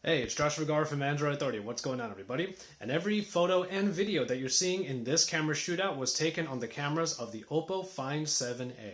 Hey, it's Josh Vergara from Android Authority. What's going on, everybody? And every photo and video that you're seeing in this camera shootout was taken on the cameras of the Oppo Find 7a.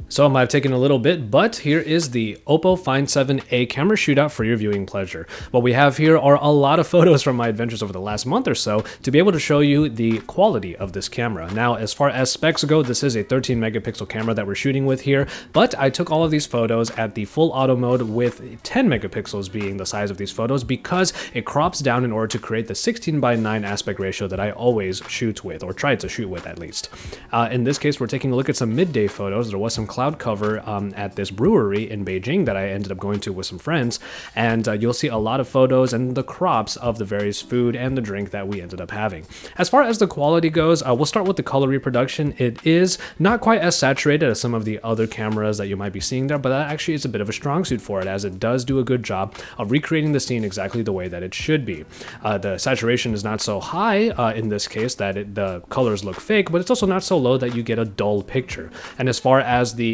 So it might have taken a little bit, but here is the Oppo Find 7a camera shootout for your viewing pleasure. What we have here are a lot of photos from my adventures over the last month or so to be able to show you the quality of this camera. Now, as far as specs go, this is a 13 megapixel camera that we're shooting with here, but I took all of these photos at the full auto mode with 10 megapixels being the size of these photos because it crops down in order to create the 16:9 aspect ratio that I always shoot with, or try to shoot with at least. In this case, we're taking a look at some midday photos. There was some cloud cover at this brewery in Beijing that I ended up going to with some friends, and you'll see a lot of photos and the crops of the various food and the drink that we ended up having. As far as the quality goes, we'll start with the color reproduction. It is not quite as saturated as some of the other cameras that you might be seeing there, but that actually is a bit of a strong suit for it, as it does do a good job of recreating the scene exactly the way that it should be. The saturation is not so high in this case that the colors look fake, but it's also not so low that you get a dull picture. And as far as the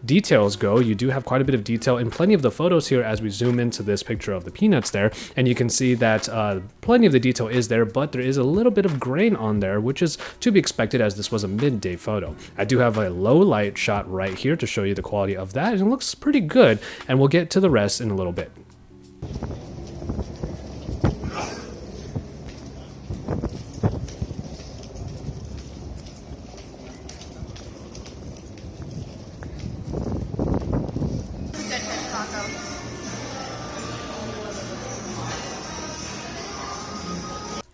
details go, you do have quite a bit of detail in plenty of the photos here as we zoom into this picture of the peanuts there, and you can see that plenty of the detail is there, but there is a little bit of grain on there, which is to be expected as this was a midday photo. I do have a low light shot right here to show you the quality of that, and it looks pretty good, and we'll get to the rest in a little bit.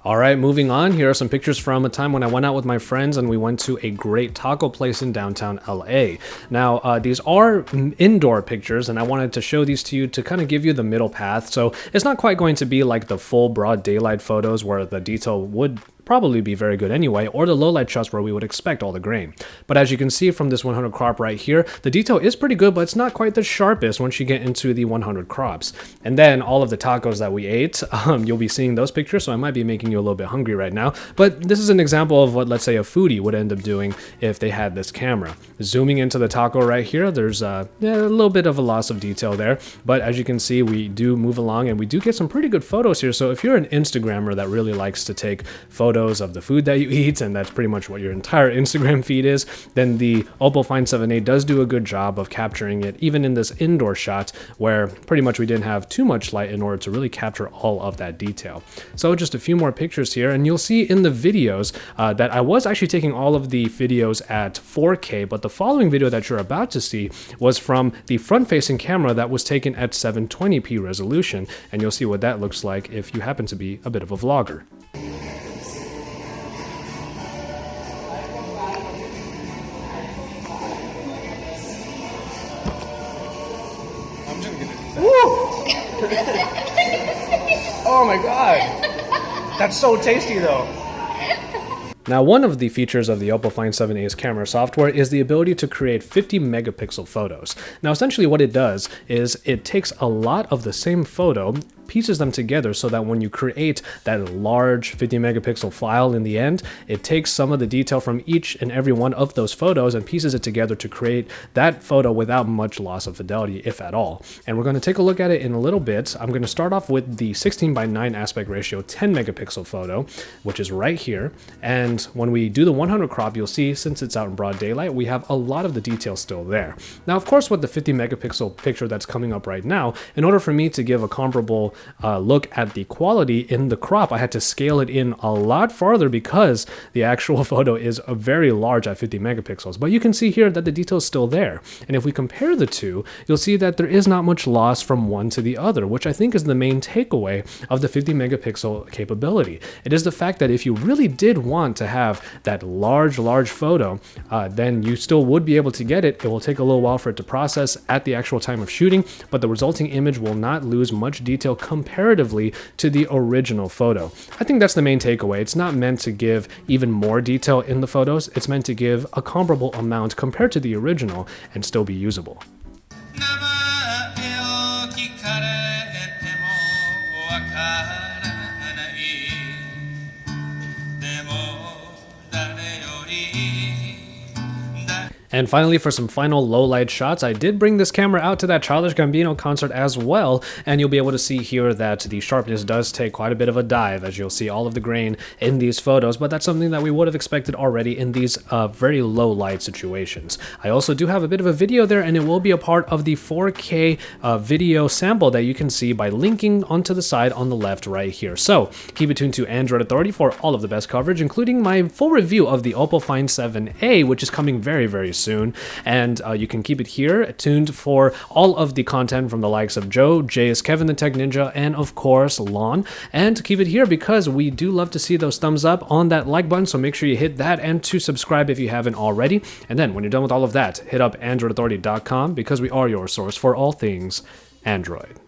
All right, moving on. Here are some pictures from a time when I went out with my friends and we went to a great taco place in downtown LA. Now, these are indoor pictures, and I wanted to show these to you to kind of give you the middle path. So it's not quite going to be like the full broad daylight photos where the detail would probably be very good anyway, or the low light shots where we would expect all the grain. But as you can see from this 100 crop right here, the detail is pretty good, but it's not quite the sharpest once you get into the 100 crops. And then all of the tacos that we ate, you'll be seeing those pictures, so I might be making you a little bit hungry right now. But this is an example of what, let's say, a foodie would end up doing if they had this camera. Zooming into the taco right here, there's a little bit of a loss of detail there, but as you can see, we do move along and we do get some pretty good photos here. So if you're an Instagrammer that really likes to take photos of the food that you eat, and that's pretty much what your entire Instagram feed is, then the Oppo Find 7a does do a good job of capturing it, even in this indoor shot where pretty much we didn't have too much light in order to really capture all of that detail. So just a few more pictures here, and you'll see in the videos that I was actually taking all of the videos at 4K, but the following video that you're about to see was from the front-facing camera that was taken at 720p resolution, and you'll see what that looks like if you happen to be a bit of a vlogger. Oh my god! That's so tasty though! Now, one of the features of the Oppo Find 7a's camera software is the ability to create 50 megapixel photos. Now, essentially what it does is it takes a lot of the same photo, pieces them together so that when you create that large 50 megapixel file in the end, it takes some of the detail from each and every one of those photos and pieces it together to create that photo without much loss of fidelity, if at all. And we're going to take a look at it in a little bit. I'm going to start off with the 16:9 aspect ratio 10 megapixel photo, which is right here. And when we do the 100 crop, you'll see, since it's out in broad daylight, we have a lot of the detail still there. Now, of course, with the 50 megapixel picture that's coming up right now, in order for me to give a comparable look at the quality in the crop, I had to scale it in a lot farther because the actual photo is very large at 50 megapixels. But you can see here that the detail is still there. And if we compare the two, you'll see that there is not much loss from one to the other, which I think is the main takeaway of the 50 megapixel capability. It is the fact that if you really did want to have that large photo, then you still would be able to get it. It will take a little while for it to process at the actual time of shooting, but the resulting image will not lose much detail comparatively to the original photo. I think that's the main takeaway. It's not meant to give even more detail in the photos. It's meant to give a comparable amount compared to the original and still be usable. And finally, for some final low light shots, I did bring this camera out to that Childish Gambino concert as well, and you'll be able to see here that the sharpness does take quite a bit of a dive, as you'll see all of the grain in these photos, but that's something that we would have expected already in these very low light situations. I also do have a bit of a video there, and it will be a part of the 4K video sample that you can see by linking onto the side on the left right here. So keep it tuned to Android Authority for all of the best coverage, including my full review of the Oppo Find 7a, which is coming very, very soon. And you can keep it here tuned for all of the content from the likes of Joe, Jace, Kevin the Tech Ninja, and of course Lon. And keep it here because we do love to see those thumbs up on that like button, so make sure you hit that and to subscribe if you haven't already. And then when you're done with all of that, hit up AndroidAuthority.com because we are your source for all things Android.